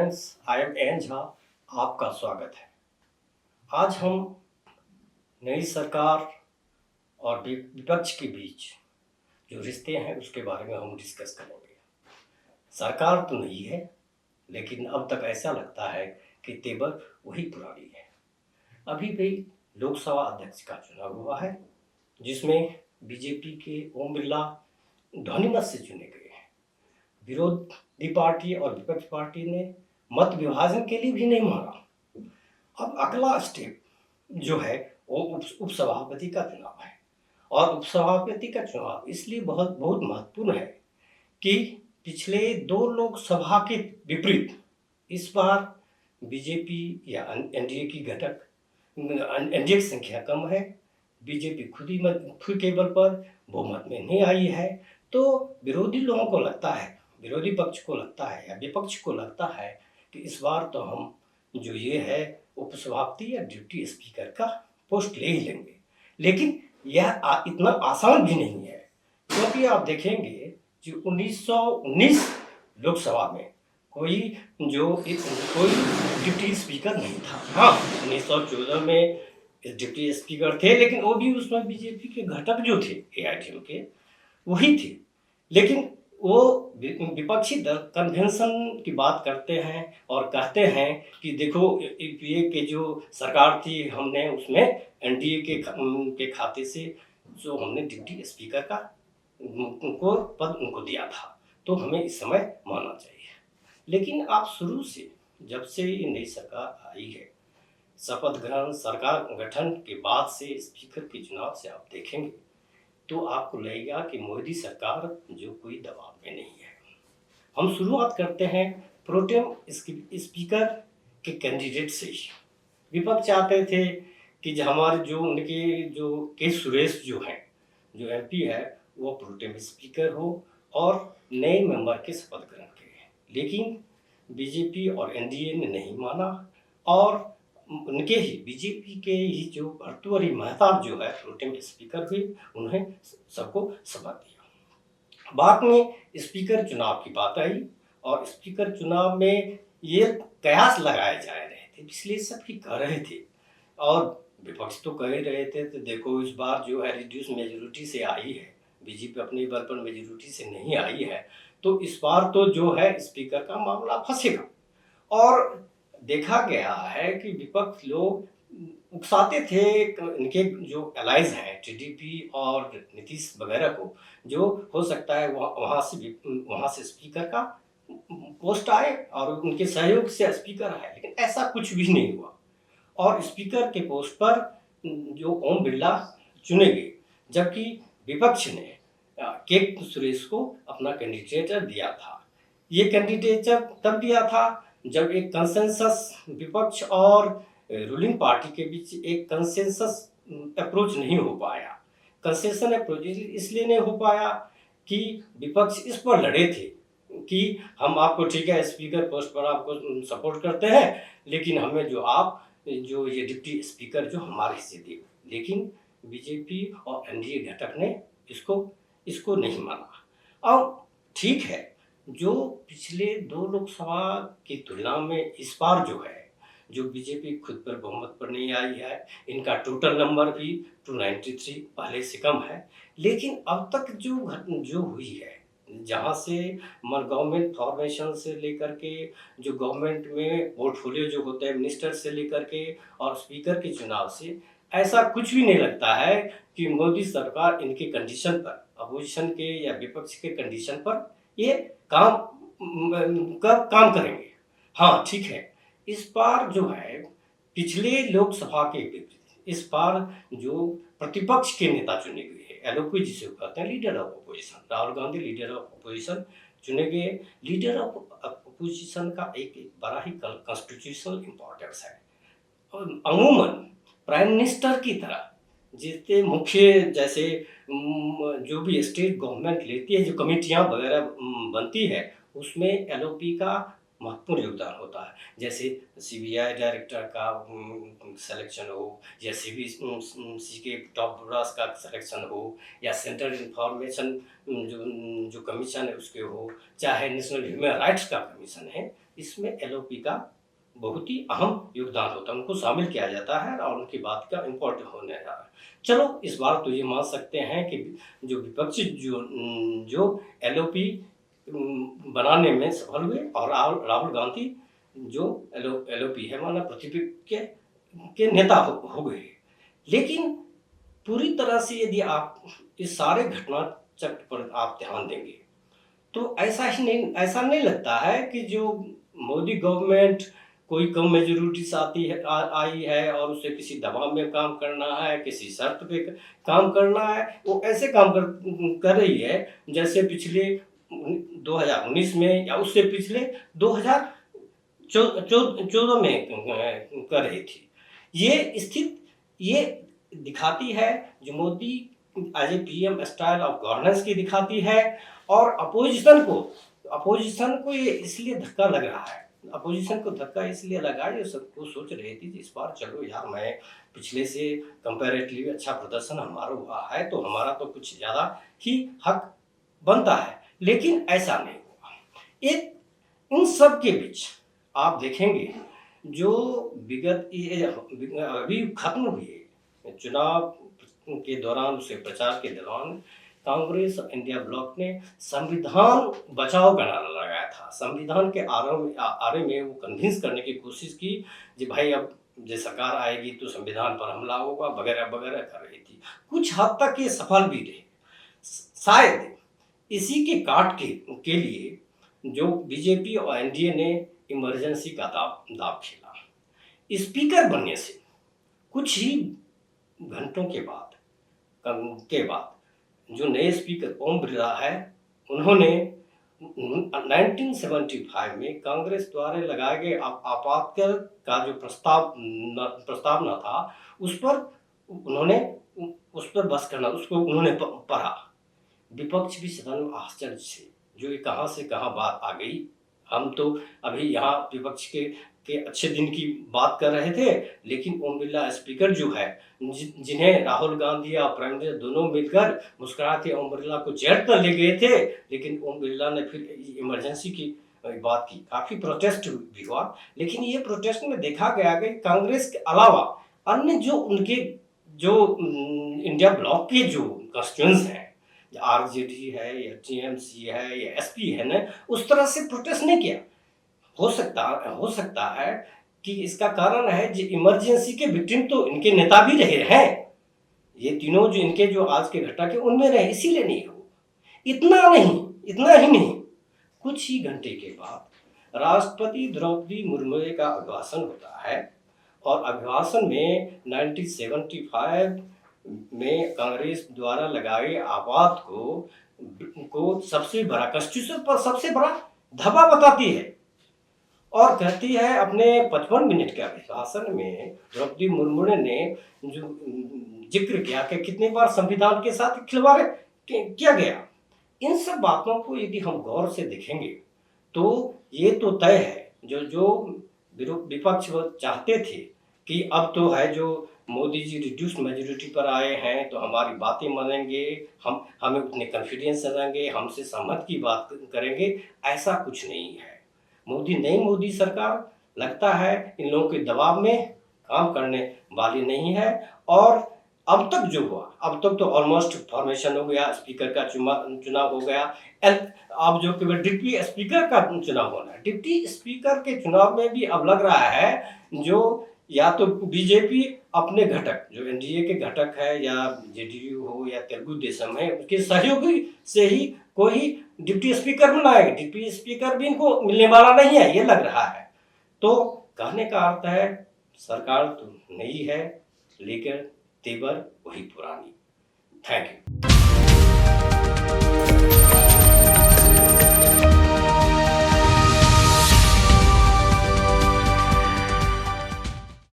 Friends, I am an Jha. आपका स्वागत है। आज हम नई सरकार और विपक्ष के बीच जो रिश्ते हैं उसके बारे में हम डिस्कस करेंगे। सरकार तो नहीं है, लेकिन अब तक ऐसा लगता है कि तेवर वही पुरानी है। अभी भी लोकसभा अध्यक्ष का चुनाव हुआ है, जिसमें बीजेपी के ओम बिरला ध्वनिमत से चुने गए हैं। विरोधी पार्टी और विपक्ष पार्टी ने मत विभाजन के लिए भी नहीं मांगा। अब अगला स्टेप जो है वो उपसभापति का चुनाव है, और उपसभापति का चुनाव इसलिए बहुत बहुत महत्वपूर्ण है कि पिछले 2 लोकसभा के विपरीत इस बार बीजेपी या एनडीए की एनडीए की संख्या कम है। बीजेपी खुद के बल पर बहुमत में नहीं आई है, तो विरोधी लोगों को लगता है, विरोधी पक्ष को लगता है या विपक्ष को लगता है कि इस बार तो हम जो ये है उपसभापति या डिप्टी स्पीकर का पोस्ट ले ही लेंगे। लेकिन यह इतना आसान भी नहीं है, क्योंकि आप देखेंगे कि 1919 लोकसभा में कोई डिप्टी स्पीकर नहीं था। हाँ, 1914 में डिप्टी स्पीकर थे, लेकिन वो भी उसमें बीजेपी के घटक जो थे एआईटीएम के वही थे। लेकिन वो विपक्षी दल कन्वेंशन की बात करते हैं और कहते हैं कि देखो यूपीए के जो सरकार थी, हमने उसमें एनडीए के खाते से जो हमने डिप्टी स्पीकर का उनको पद उनको दिया था, तो हमें इस समय मानना चाहिए। लेकिन आप शुरू से जब से ये नई सरकार आई है, शपथ ग्रहण सरकार गठन के बाद से स्पीकर के चुनाव से आप देखेंगे तो आपको लगेगा कि मोदी सरकार जो कोई दबाव में नहीं है। हम शुरुआत करते हैं प्रोटेम स्पीकर के कैंडिडेट से ही। विपक्ष चाहते थे कि उनके जो के सुरेश जो हैं, जो एमपी है, वो प्रोटेम स्पीकर हो और नए मेंबर के शपथ ग्रहण करें। लेकिन बीजेपी और एनडीए ने नहीं माना, और उनके ही बीजेपी के ही जो भर्तृहरि महताब जो है प्रोटेम स्पीकर हुए, उन्हें सबको शपथ दिया। बाद में स्पीकर चुनाव की बात आई, और स्पीकर चुनाव में ये कयास लगाए जा रहे थे, इसलिए सबकी कह रहे थे, और विपक्ष तो कह रहे थे तो देखो इस बार जो है रिड्यूस मेजोरिटी से आई है, बीजेपी अपने बल पर मेजोरिटी से नहीं आई है, तो इस बार तो जो है स्पीकर का मामला फंसेगा। और देखा गया है कि विपक्ष लोग उकसाते थे इनके जो अलाइज हैं टीडीपी और नीतीश वगैरह को, जो हो सकता है वहाँ से स्पीकर का पोस्ट आए और उनके सहयोग से स्पीकर आए, लेकिन ऐसा कुछ भी नहीं हुआ। और स्पीकर के पोस्ट पर जो ओम बिरला चुने गए, जबकि विपक्ष ने के सुरेश को अपना कैंडिडेटर दिया था। ये कैंडिडेटर तब दिया था जब एक कंसेंसस विपक्ष और रूलिंग पार्टी के बीच एक कंसेंसस अप्रोच नहीं हो पाया। कंसेशन अप्रोच इसलिए नहीं हो पाया कि विपक्ष इस पर लड़े थे कि हम आपको ठीक है स्पीकर पोस्ट पर आपको सपोर्ट करते हैं, लेकिन हमें जो ये डिप्टी स्पीकर जो हमारे हिस्से दिए। लेकिन बीजेपी और एनडीए घटक ने इसको नहीं माना। अब ठीक है, जो पिछले 2 लोकसभा की तुलना में इस बार जो है, जो बीजेपी खुद पर बहुमत पर नहीं आई है, इनका टोटल नंबर भी 293 पहले से कम है। लेकिन अब तक जो हुई है, जहाँ से गवर्नमेंट फॉर्मेशन से लेकर के जो गवर्नमेंट में पोर्टफोलियो जो होते हैं मिनिस्टर से लेकर के और स्पीकर के चुनाव से, ऐसा कुछ भी नहीं लगता है कि मोदी सरकार इनके कंडीशन पर, अपोजिशन के या विपक्ष के कंडीशन पर ये काम करेंगे। हाँ ठीक है, इस बार जो है पिछले लोकसभा के विपरीत इस बार जो प्रतिपक्ष के नेता चुने गए हैं, एलओपी जिसे कहते हैं, leader of opposition, Rahul Gandhi leader of opposition चुने गए। लीडर ऑफ अपोजिशन का एक बड़ा ही कॉन्स्टिट्यूशनल इम्पोर्टेंस है। और अमूमन प्राइम मिनिस्टर की तरह जितने मुख्य जैसे जो भी स्टेट गवर्नमेंट लेती है, जो कमेटियां वगैरह बनती है, उसमें एलओपी का महत्वपूर्ण योगदान होता है। जैसे सीबीआई डायरेक्टर का सिलेक्शन हो, या सीबीसी के टॉप ब्रास का सिलेक्शन हो, या सेंट्रल इंफॉर्मेशन जो कमीशन है उसके हो, चाहे नेशनल ह्यूमन राइट्स का कमीशन है, इसमें एलओपी का बहुत ही अहम योगदान होता है। उनको शामिल किया जाता है और उनकी बात का इम्पोर्टेंट होने जा रहा है। चलो इस बार तो ये मान सकते हैं कि जो विपक्षी जो एलओपी बनाने में सफल हुए, और राहुल गांधी जो एलओपी है माना पृथ्वी के नेता हो गए। लेकिन पूरी तरह से यदि आप इस सारे घटना चक्र पर आप ध्यान देंगे तो ऐसा नहीं लगता है कि जो मोदी गवर्नमेंट कोई कम मेजोरिटी से आई है और उसे किसी दबाव में काम करना है, किसी शर्त पे काम करना है, वो ऐसे काम कर रही है जैसे पिछले 2019 में या उससे पिछले 2014 में कर रही थी। ये स्थिति ये दिखाती है जो Modi as a PM style of governance की दिखाती है, और अपोजिशन को ये इसलिए धक्का लग रहा है। अपोजिशन को धक्का इसलिए लगा, ये सबको सोच रही थी इस बार चलो यार, मैं पिछले से कंपैरेटिवली अच्छा प्रदर्शन हमारा हुआ है तो हमारा तो कुछ ज़्यादा ही हक बनता है, लेकिन ऐसा नहीं हुआ। एक इन सब के बीच आप देखेंगे जो विगत अभी खत्म हुए चुनाव के दौरान, उसे प्रचार के दौरान कांग्रेस इंडिया ब्लॉक ने संविधान बचाओ का नारा लगाया था। संविधान के आरे में वो कन्विंस करने की कोशिश की कि भाई अब जो सरकार आएगी तो संविधान पर हमला होगा वगैरह वगैरह कर रही थी। कुछ हद तक ये सफल भी रहे। शायद इसी के काट के लिए जो बीजेपी और एनडीए ने इमरजेंसी का दाव खेला। स्पीकर बनने से कुछ ही घंटों के बाद जो नए स्पीकर ओम बिरला है, उन्होंने 1975 में कांग्रेस द्वारा लगाए गए आपातकाल का जो प्रस्तावना था उस पर बस करना, उसको उन्होंने पढ़ा। विपक्ष भी सदन में आश्चर्य से जो ये कहाँ से कहाँ बात आ गई। हम तो अभी यहाँ विपक्ष के अच्छे दिन की बात कर रहे थे, लेकिन ओम बिरला स्पीकर जो है, जिन्हें राहुल गांधी और प्राइम मिनिस्टर दोनों मिलकर मुस्कुराते ओम बिरला को जेल पर ले गए थे, लेकिन ओम बिरला ने फिर इमरजेंसी की बात की। काफ़ी प्रोटेस्ट भी हुआ, लेकिन ये प्रोटेस्ट में देखा गया कि कांग्रेस के अलावा अन्य जो उनके इंडिया ब्लॉक के जो कॉन्स्टिट्यूएंट्स हैं, आरजेडी है या टीएमसी है या एसपी है ना, उस तरह से प्रोटेस्ट नहीं किया। हो सकता है कि इसका कारण है जो इमरजेंसी के विक्टिम तो इनके नेता भी रहे हैं। ये तीनों जो इनके जो आज के घटना के उनमें रहे, इसीलिए नहीं हो। इतना ही नहीं, कुछ ही घंटे के बाद राष्ट्रपति द्रौपदी मुर्मू का अभिभाषण होता है, और अभिभाषण में 1975 में कांग्रेस द्वारा लगाए आपात को सबसे बड़ा कॉन्स्टिट्यूशन पर सबसे बड़ा धब्बा बताती है, और कहती है अपने 55 मिनट के अभिभाषण में द्रौपदी मुर्मू ने जो जिक्र किया कि कितनी बार संविधान के साथ खिलवाड़ किया गया। इन सब बातों को यदि हम गौर से देखेंगे तो ये तो तय है, जो विपक्ष चाहते थे कि अब तो है जो मोदी जी रिड्यूस्ड मेजोरिटी पर आए हैं तो हमारी बातें मानेंगे, हमें उतने कॉन्फिडेंस रहेंगे, हमसे सहमत की बात करेंगे, ऐसा कुछ नहीं है। नई मोदी सरकार लगता है इन लोगों के दबाव में काम करने वाली नहीं है। और अब तक जो हुआ, अब तक तो ऑलमोस्ट फॉर्मेशन हो गया, स्पीकर का चुनाव हो गया, अब जो केवल डिप्टी स्पीकर का चुनाव होना है। डिप्टी स्पीकर के चुनाव में भी अब लग रहा है जो या तो बीजेपी अपने घटक जो एनडीए के घटक है या जेडीयू हो या तेलुगु देशम है, उसके सहयोगी से ही कोई डिप्टी स्पीकर बनाएगा। डिप्टी स्पीकर भी इनको मिलने वाला नहीं है, ये लग रहा है। तो कहने का अर्थ है सरकार तो नई है, लेकिन तेवर वही पुरानी। Thank you.